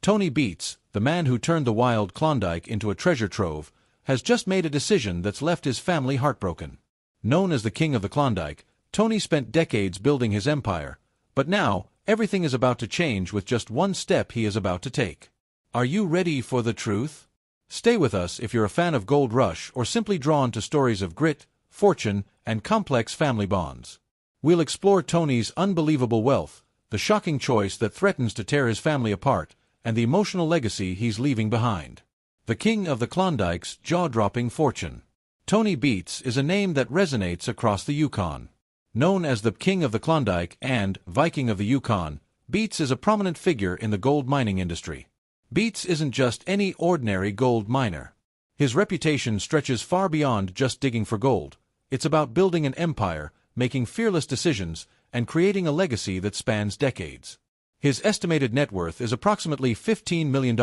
Tony Beets, the man who turned the wild Klondike into a treasure trove, has just made a decision that's left his family heartbroken. Known as the King of the Klondike, Tony spent decades building his empire, but now, everything is about to change with just one step he is about to take. Are you ready for the truth? Stay with us if you're a fan of Gold Rush or simply drawn to stories of grit, fortune, and complex family bonds. We'll explore Tony's unbelievable wealth, the shocking choice that threatens to tear his family apart, and the emotional legacy he's leaving behind. The King of the Klondike's jaw-dropping fortune. Tony Beets is a name that resonates across the Yukon. Known as the King of the Klondike and Viking of the Yukon, Beets is a prominent figure in the gold mining industry. Beets isn't just any ordinary gold miner. His reputation stretches far beyond just digging for gold. It's about building an empire, making fearless decisions, and creating a legacy that spans decades. His estimated net worth is approximately $15 million,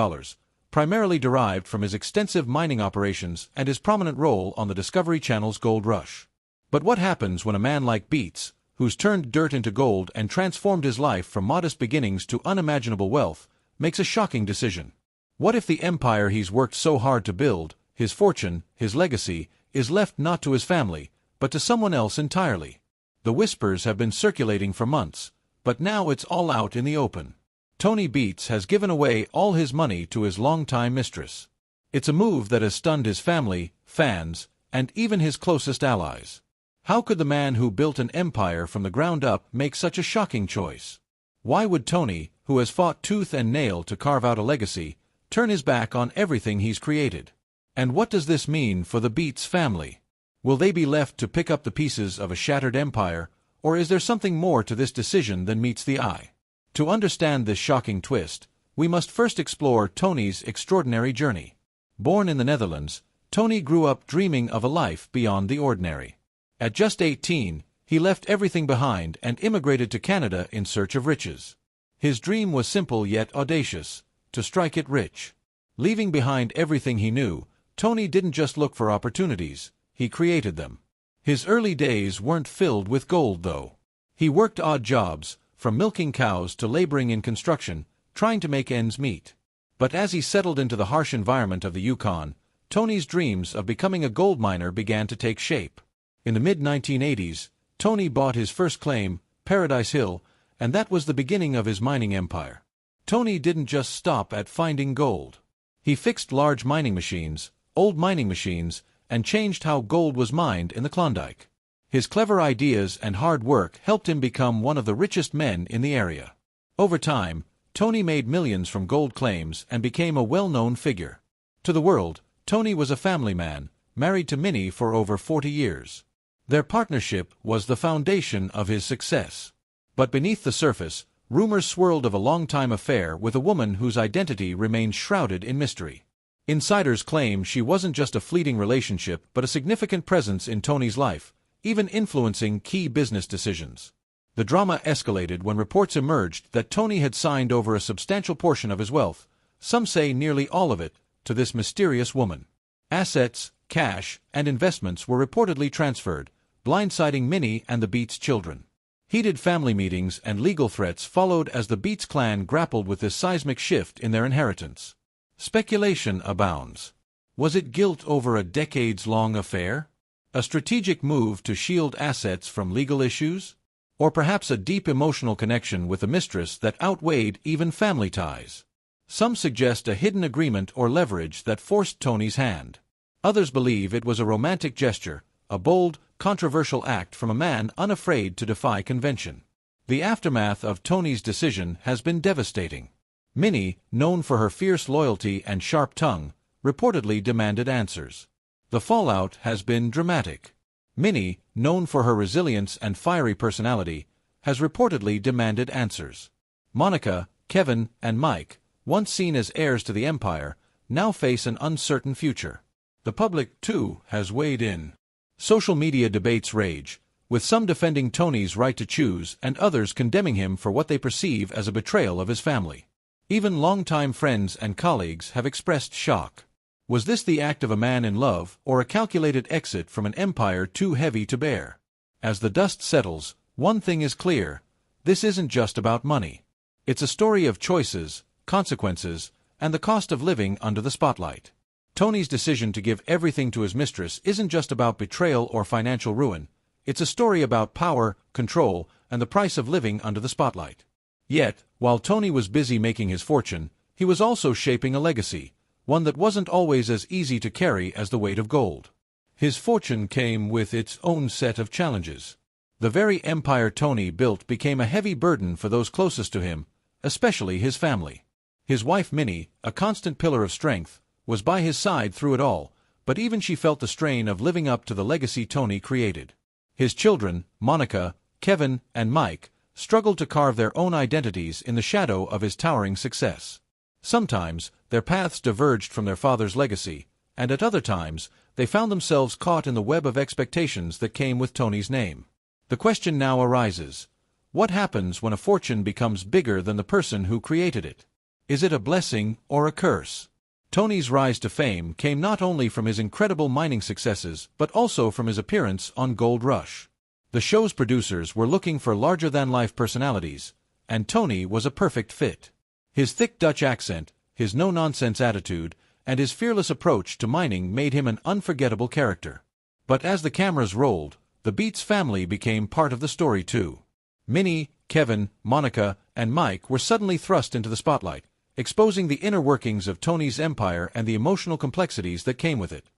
primarily derived from his extensive mining operations and his prominent role on the Discovery Channel's Gold Rush. But what happens when a man like Beets, who's turned dirt into gold and transformed his life from modest beginnings to unimaginable wealth, makes a shocking decision? What if the empire he's worked so hard to build, his fortune, his legacy, is left not to his family, but to someone else entirely? The whispers have been circulating for months, but now it's all out in the open. Tony Beets has given away all his money to his longtime mistress. It's a move that has stunned his family, fans, and even his closest allies. How could the man who built an empire from the ground up make such a shocking choice? Why would Tony, who has fought tooth and nail to carve out a legacy, turn his back on everything he's created? And what does this mean for the Beets family? Will they be left to pick up the pieces of a shattered empire, or is there something more to this decision than meets the eye? To understand this shocking twist, we must first explore Tony's extraordinary journey. Born in the Netherlands, Tony grew up dreaming of a life beyond the ordinary. At just 18, he left everything behind and immigrated to Canada in search of riches. His dream was simple yet audacious: to strike it rich. Leaving behind everything he knew, Tony didn't just look for opportunities, he created them. His early days weren't filled with gold, though. He worked odd jobs, from milking cows to laboring in construction, trying to make ends meet. But as he settled into the harsh environment of the Yukon, Tony's dreams of becoming a gold miner began to take shape. In the mid-1980s, Tony bought his first claim, Paradise Hill, and that was the beginning of his mining empire. Tony didn't just stop at finding gold. He fixed large mining machines, old mining machines, and changed how gold was mined in the Klondike. His clever ideas and hard work helped him become one of the richest men in the area. Over time, Tony made millions from gold claims and became a well-known figure. To the world, Tony was a family man, married to Minnie for over 40 years. Their partnership was the foundation of his success. But beneath the surface, rumors swirled of a long-time affair with a woman whose identity remained shrouded in mystery. Insiders claim she wasn't just a fleeting relationship but a significant presence in Tony's life, even influencing key business decisions. The drama escalated when reports emerged that Tony had signed over a substantial portion of his wealth, some say nearly all of it, to this mysterious woman. Assets, cash, and investments were reportedly transferred, blindsiding Minnie and the Beets children. Heated family meetings and legal threats followed as the Beets clan grappled with this seismic shift in their inheritance. Speculation abounds. Was it guilt over a decades-long affair? A strategic move to shield assets from legal issues? Or perhaps a deep emotional connection with a mistress that outweighed even family ties? Some suggest a hidden agreement or leverage that forced Tony's hand. Others believe it was a romantic gesture, a bold, controversial act from a man unafraid to defy convention. The aftermath of Tony's decision has been devastating. Minnie, known for her fierce loyalty and sharp tongue, reportedly demanded answers. The fallout has been dramatic. Minnie, known for her resilience and fiery personality, has reportedly demanded answers. Monica, Kevin, and Mike, once seen as heirs to the empire, now face an uncertain future. The public, too, has weighed in. Social media debates rage, with some defending Tony's right to choose and others condemning him for what they perceive as a betrayal of his family. Even longtime friends and colleagues have expressed shock. Was this the act of a man in love or a calculated exit from an empire too heavy to bear? As the dust settles, one thing is clear: this isn't just about money. It's a story of choices, consequences, and the cost of living under the spotlight. Tony's decision to give everything to his mistress isn't just about betrayal or financial ruin. It's a story about power, control, and the price of living under the spotlight. Yet, while Tony was busy making his fortune, he was also shaping a legacy, one that wasn't always as easy to carry as the weight of gold. His fortune came with its own set of challenges. The very empire Tony built became a heavy burden for those closest to him, especially his family. His wife Minnie, a constant pillar of strength, was by his side through it all, but even she felt the strain of living up to the legacy Tony created. His children, Monica, Kevin, and Mike, struggled to carve their own identities in the shadow of his towering success. Sometimes, their paths diverged from their father's legacy, and at other times, they found themselves caught in the web of expectations that came with Tony's name. The question now arises: what happens when a fortune becomes bigger than the person who created it? Is it a blessing or a curse? Tony's rise to fame came not only from his incredible mining successes but also from his appearance on Gold Rush. The show's producers were looking for larger-than-life personalities, and Tony was a perfect fit. His thick Dutch accent, his no-nonsense attitude, and his fearless approach to mining made him an unforgettable character. But as the cameras rolled, the Beets family became part of the story too. Minnie, Kevin, Monica, and Mike were suddenly thrust into the spotlight, exposing the inner workings of Tony's empire and the emotional complexities that came with it.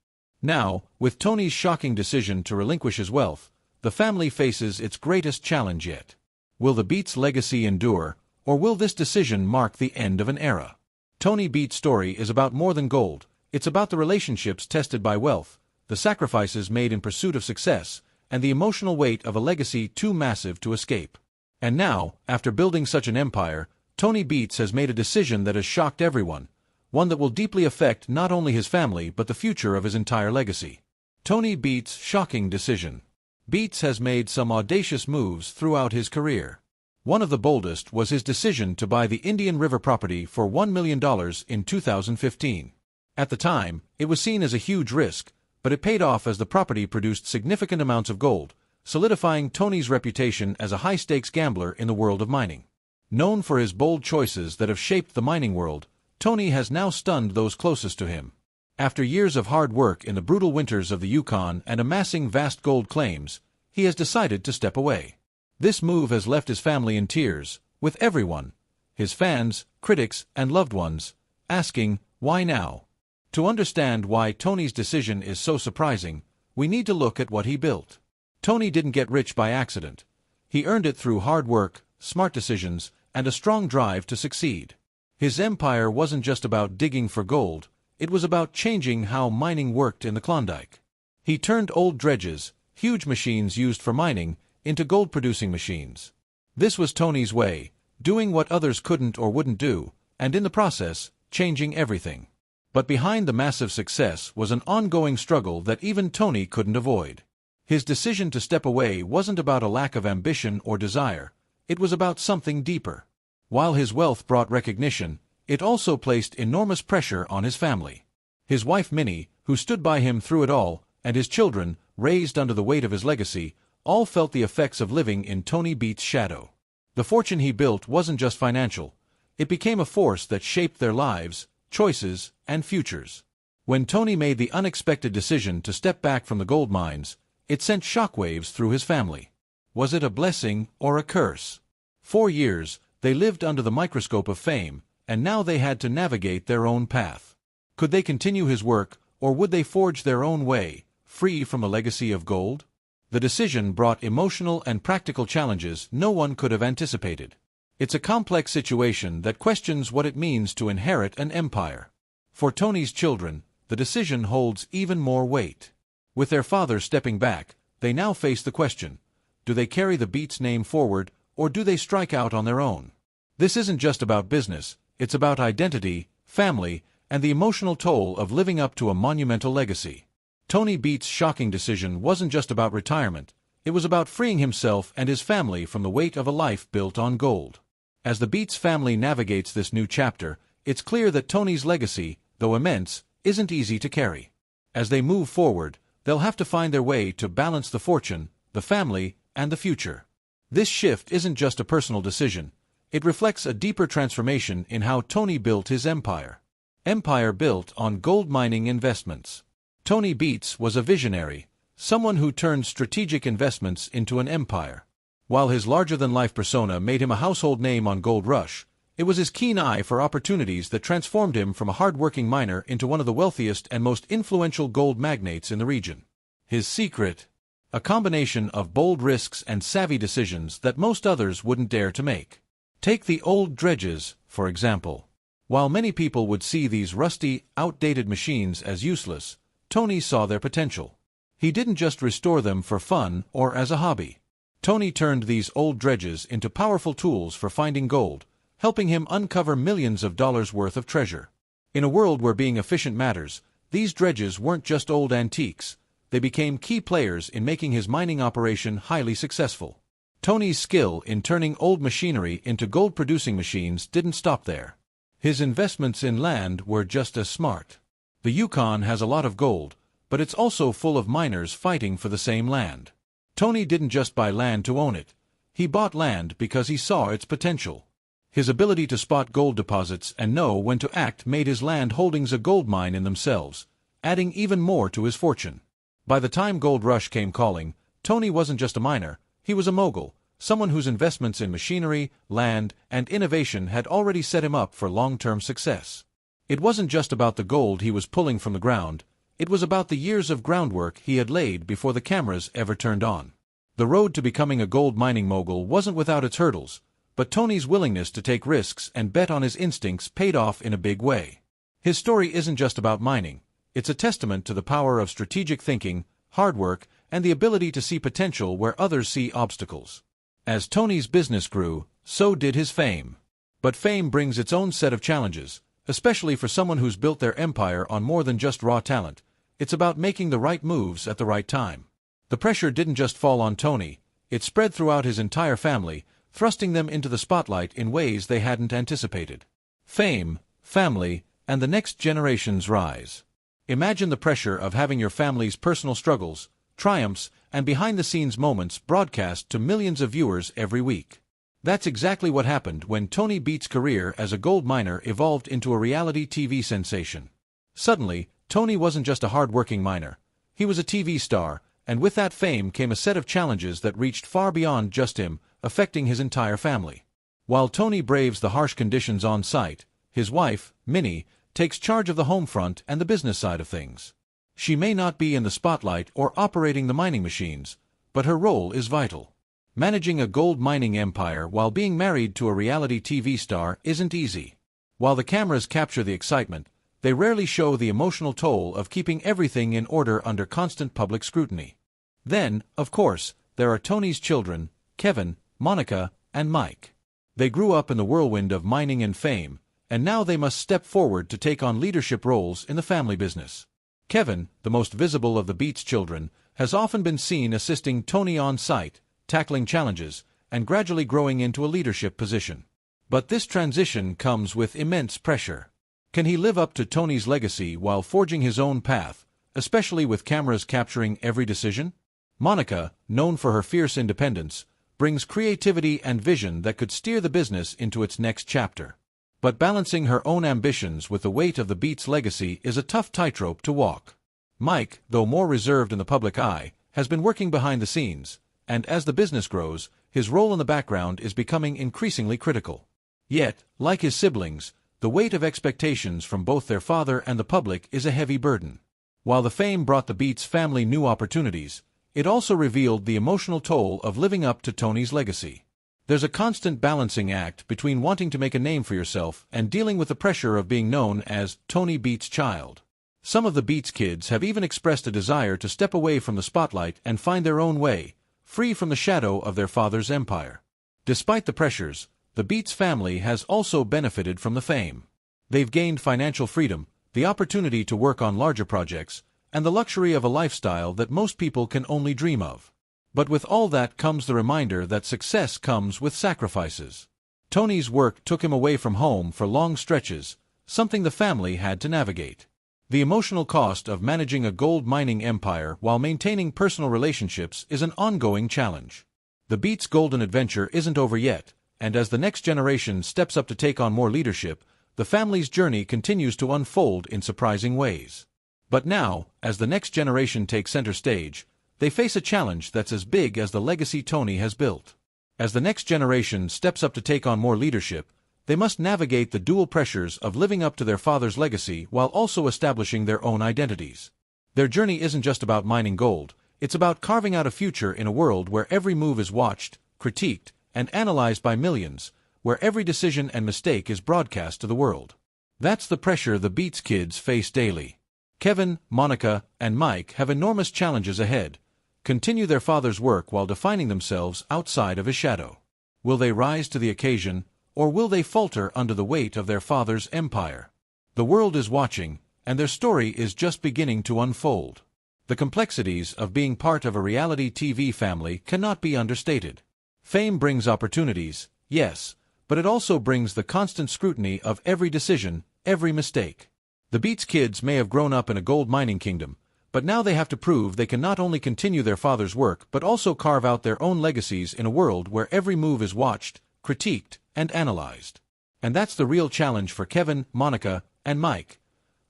Now, with Tony's shocking decision to relinquish his wealth, the family faces its greatest challenge yet. Will the Beets legacy endure, or will this decision mark the end of an era? Tony Beets' story is about more than gold. It's about the relationships tested by wealth, the sacrifices made in pursuit of success, and the emotional weight of a legacy too massive to escape. And now, after building such an empire, Tony Beets has made a decision that has shocked everyone, one that will deeply affect not only his family but the future of his entire legacy. Tony Beets' shocking decision. Beets has made some audacious moves throughout his career. One of the boldest was his decision to buy the Indian River property for $1 million in 2015. At the time, it was seen as a huge risk, but it paid off as the property produced significant amounts of gold, solidifying Tony's reputation as a high-stakes gambler in the world of mining. Known for his bold choices that have shaped the mining world, Tony has now stunned those closest to him. After years of hard work in the brutal winters of the Yukon and amassing vast gold claims, he has decided to step away. This move has left his family in tears, with everyone, his fans, critics, and loved ones, asking, why now? To understand why Tony's decision is so surprising, we need to look at what he built. Tony didn't get rich by accident. He earned it through hard work, smart decisions, and a strong drive to succeed. His empire wasn't just about digging for gold, it was about changing how mining worked in the Klondike. He turned old dredges, huge machines used for mining, into gold-producing machines. This was Tony's way, doing what others couldn't or wouldn't do, and in the process, changing everything. But behind the massive success was an ongoing struggle that even Tony couldn't avoid. His decision to step away wasn't about a lack of ambition or desire, it was about something deeper. While his wealth brought recognition, it also placed enormous pressure on his family. His wife Minnie, who stood by him through it all, and his children, raised under the weight of his legacy, all felt the effects of living in Tony Beets' shadow. The fortune he built wasn't just financial, it became a force that shaped their lives, choices, and futures. When Tony made the unexpected decision to step back from the gold mines, it sent shockwaves through his family. Was it a blessing or a curse? 4 years, they lived under the microscope of fame, and now they had to navigate their own path. Could they continue his work, or would they forge their own way, free from a legacy of gold? The decision brought emotional and practical challenges no one could have anticipated. It's a complex situation that questions what it means to inherit an empire. For Tony's children, the decision holds even more weight. With their father stepping back, they now face the question: do they carry the Beets name forward, or do they strike out on their own? This isn't just about business, it's about identity, family, and the emotional toll of living up to a monumental legacy. Tony Beets' shocking decision wasn't just about retirement, it was about freeing himself and his family from the weight of a life built on gold. As the Beets family navigates this new chapter, it's clear that Tony's legacy, though immense, isn't easy to carry. As they move forward, they'll have to find their way to balance the fortune, the family, and the future. This shift isn't just a personal decision, It reflects a deeper transformation in how Tony built his empire. Empire built on gold mining investments. Tony Beets was a visionary, someone who turned strategic investments into an empire. While his larger-than-life persona made him a household name on Gold Rush, it was his keen eye for opportunities that transformed him from a hard-working miner into one of the wealthiest and most influential gold magnates in the region. His secret? A combination of bold risks and savvy decisions that most others wouldn't dare to make. Take the old dredges, for example. While many people would see these rusty, outdated machines as useless, Tony saw their potential. He didn't just restore them for fun or as a hobby. Tony turned these old dredges into powerful tools for finding gold, helping him uncover millions of dollars worth of treasure. In a world where being efficient matters, these dredges weren't just old antiques. They became key players in making his mining operation highly successful. Tony's skill in turning old machinery into gold-producing machines didn't stop there. His investments in land were just as smart. The Yukon has a lot of gold, but it's also full of miners fighting for the same land. Tony didn't just buy land to own it. He bought land because he saw its potential. His ability to spot gold deposits and know when to act made his land holdings a gold mine in themselves, adding even more to his fortune. By the time Gold Rush came calling, Tony wasn't just a miner, he was a mogul, someone whose investments in machinery, land, and innovation had already set him up for long-term success. It wasn't just about the gold he was pulling from the ground, it was about the years of groundwork he had laid before the cameras ever turned on. The road to becoming a gold mining mogul wasn't without its hurdles, but Tony's willingness to take risks and bet on his instincts paid off in a big way. His story isn't just about mining, it's a testament to the power of strategic thinking, hard work, and the ability to see potential where others see obstacles. As Tony's business grew, so did his fame. But fame brings its own set of challenges, especially for someone who's built their empire on more than just raw talent. It's about making the right moves at the right time. The pressure didn't just fall on Tony, it spread throughout his entire family, thrusting them into the spotlight in ways they hadn't anticipated. Fame, family, and the next generation's rise. Imagine the pressure of having your family's personal struggles, triumphs, and behind-the-scenes moments broadcast to millions of viewers every week. That's exactly what happened when Tony Beets' career as a gold miner evolved into a reality TV sensation. Suddenly, Tony wasn't just a hard-working miner. He was a TV star, and with that fame came a set of challenges that reached far beyond just him, affecting his entire family. While Tony braves the harsh conditions on site, his wife, Minnie, takes charge of the home front and the business side of things. She may not be in the spotlight or operating the mining machines, but her role is vital. Managing a gold mining empire while being married to a reality TV star isn't easy. While the cameras capture the excitement, they rarely show the emotional toll of keeping everything in order under constant public scrutiny. Then, of course, there are Tony's children, Kevin, Monica, and Mike. They grew up in the whirlwind of mining and fame, and now they must step forward to take on leadership roles in the family business. Kevin, the most visible of the Beets children, has often been seen assisting Tony on site, tackling challenges, and gradually growing into a leadership position. But this transition comes with immense pressure. Can he live up to Tony's legacy while forging his own path, especially with cameras capturing every decision? Monica, known for her fierce independence, brings creativity and vision that could steer the business into its next chapter. But balancing her own ambitions with the weight of the Beets legacy is a tough tightrope to walk. Mike, though more reserved in the public eye, has been working behind the scenes, and as the business grows, his role in the background is becoming increasingly critical. Yet, like his siblings, the weight of expectations from both their father and the public is a heavy burden. While the fame brought the Beets family new opportunities, it also revealed the emotional toll of living up to Tony's legacy. There's a constant balancing act between wanting to make a name for yourself and dealing with the pressure of being known as Tony Beets' child. Some of the Beets kids have even expressed a desire to step away from the spotlight and find their own way, free from the shadow of their father's empire. Despite the pressures, the Beets family has also benefited from the fame. They've gained financial freedom, the opportunity to work on larger projects, and the luxury of a lifestyle that most people can only dream of. But with all that comes the reminder that success comes with sacrifices. Tony's work took him away from home for long stretches, something the family had to navigate. The emotional cost of managing a gold mining empire while maintaining personal relationships is an ongoing challenge. The Beets' golden adventure isn't over yet, and as the next generation steps up to take on more leadership, the family's journey continues to unfold in surprising ways. But now, as the next generation takes center stage, they face a challenge that's as big as the legacy Tony has built. As the next generation steps up to take on more leadership, they must navigate the dual pressures of living up to their father's legacy while also establishing their own identities. Their journey isn't just about mining gold, it's about carving out a future in a world where every move is watched, critiqued, and analyzed by millions, where every decision and mistake is broadcast to the world. That's the pressure the Beets kids face daily. Kevin, Monica, and Mike have enormous challenges ahead. Continue their father's work while defining themselves outside of his shadow. Will they rise to the occasion, or will they falter under the weight of their father's empire? The world is watching, and their story is just beginning to unfold. The complexities of being part of a reality TV family cannot be understated. Fame brings opportunities, yes, but it also brings the constant scrutiny of every decision, every mistake. The Beets kids may have grown up in a gold mining kingdom, but now they have to prove they can not only continue their father's work but also carve out their own legacies in a world where every move is watched, critiqued, and analyzed. And that's the real challenge for Kevin, Monica, and Mike.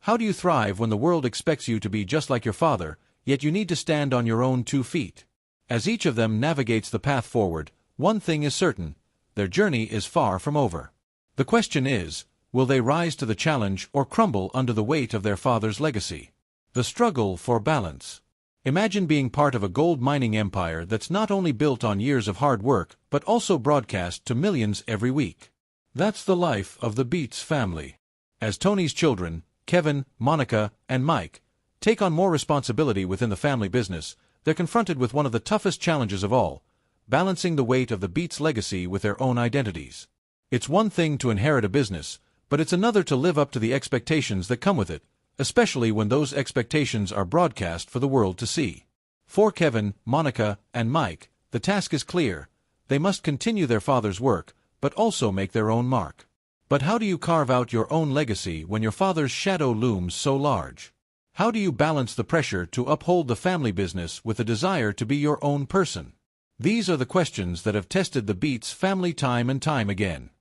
How do you thrive when the world expects you to be just like your father, yet you need to stand on your own 2 feet? As each of them navigates the path forward, one thing is certain: their journey is far from over. The question is, will they rise to the challenge or crumble under the weight of their father's legacy? The struggle for balance. Imagine being part of a gold mining empire that's not only built on years of hard work, but also broadcast to millions every week. That's the life of the Beets family. As Tony's children, Kevin, Monica, and Mike, take on more responsibility within the family business, they're confronted with one of the toughest challenges of all: balancing the weight of the Beets legacy with their own identities. It's one thing to inherit a business, but it's another to live up to the expectations that come with it, especially when those expectations are broadcast for the world to see. For Kevin, Monica, and Mike, the task is clear: they must continue their father's work, but also make their own mark. But how do you carve out your own legacy when your father's shadow looms so large? How do you balance the pressure to uphold the family business with the desire to be your own person? These are the questions that have tested the Beets family time and time again.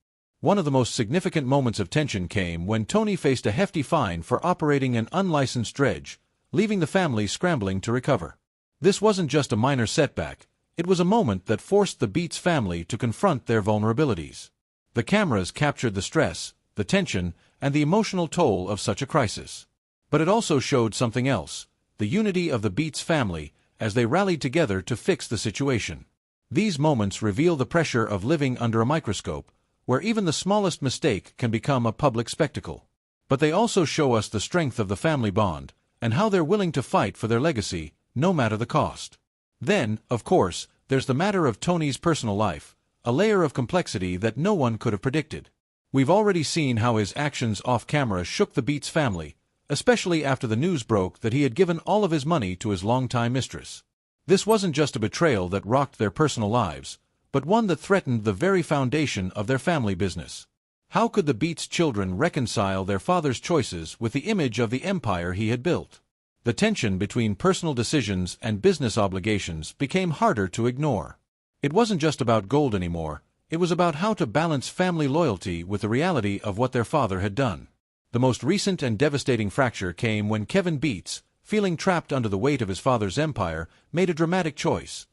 One of the most significant moments of tension came when Tony faced a hefty fine for operating an unlicensed dredge, leaving the family scrambling to recover. This wasn't just a minor setback, it was a moment that forced the Beets family to confront their vulnerabilities. The cameras captured the stress, the tension, and the emotional toll of such a crisis. But it also showed something else: the unity of the Beets family, as they rallied together to fix the situation. These moments reveal the pressure of living under a microscope, where even the smallest mistake can become a public spectacle. But they also show us the strength of the family bond, and how they're willing to fight for their legacy, no matter the cost. Then, of course, there's the matter of Tony's personal life, a layer of complexity that no one could have predicted. We've already seen how his actions off-camera shook the Beets family, especially after the news broke that he had given all of his money to his longtime mistress. This wasn't just a betrayal that rocked their personal lives, but one that threatened the very foundation of their family business. How could the Beets children reconcile their father's choices with the image of the empire he had built? The tension between personal decisions and business obligations became harder to ignore. It wasn't just about gold anymore, it was about how to balance family loyalty with the reality of what their father had done. The most recent and devastating fracture came when Kevin Beets, feeling trapped under the weight of his father's empire, made a dramatic choice.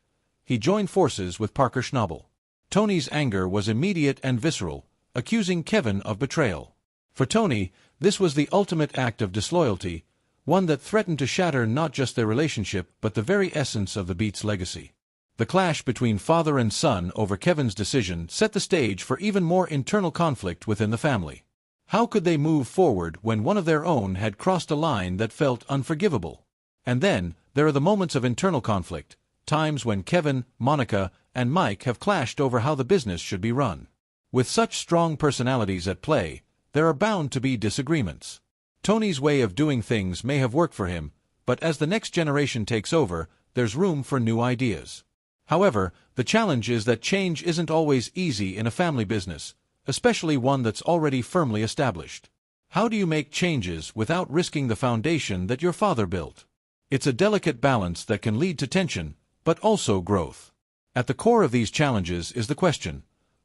He joined forces with Parker Schnabel. Tony's anger was immediate and visceral, accusing Kevin of betrayal. For Tony, this was the ultimate act of disloyalty, one that threatened to shatter not just their relationship but the very essence of the Beets legacy. The clash between father and son over Kevin's decision set the stage for even more internal conflict within the family. How could they move forward when one of their own had crossed a line that felt unforgivable? And then, there are the moments of internal conflict, times when Kevin, Monica, and Mike have clashed over how the business should be run. With such strong personalities at play, there are bound to be disagreements. Tony's way of doing things may have worked for him, but as the next generation takes over, there's room for new ideas. However, the challenge is that change isn't always easy in a family business, especially one that's already firmly established. How do you make changes without risking the foundation that your father built? It's a delicate balance that can lead to tension, but also growth. At the core of these challenges is the question: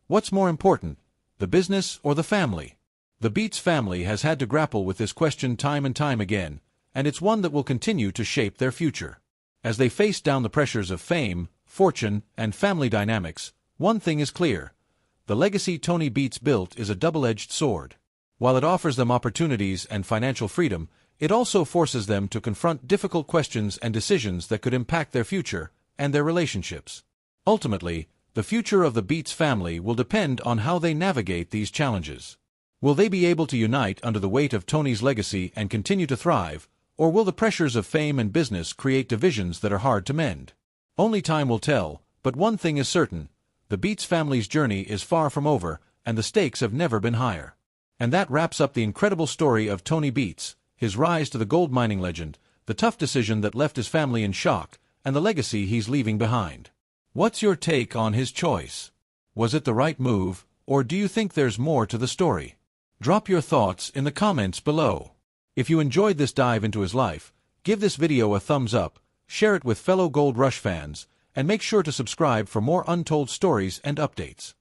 What's more important, the business or the family? The Beets family has had to grapple with this question time and time again, and it's one that will continue to shape their future. As they face down the pressures of fame, fortune, and family dynamics, one thing is clear. The legacy Tony Beets built is a double-edged sword. While it offers them opportunities and financial freedom, it also forces them to confront difficult questions and decisions that could impact their future and their relationships. Ultimately, the future of the Beets family will depend on how they navigate these challenges. Will they be able to unite under the weight of Tony's legacy and continue to thrive, or will the pressures of fame and business create divisions that are hard to mend? Only time will tell, but one thing is certain: the Beets family's journey is far from over, and the stakes have never been higher. And that wraps up the incredible story of Tony Beets, his rise to the gold mining legend, the tough decision that left his family in shock, and the legacy he's leaving behind. What's your take on his choice? Was it the right move, or do you think there's more to the story? Drop your thoughts in the comments below. If you enjoyed this dive into his life, give this video a thumbs up, share it with fellow Gold Rush fans, and make sure to subscribe for more untold stories and updates.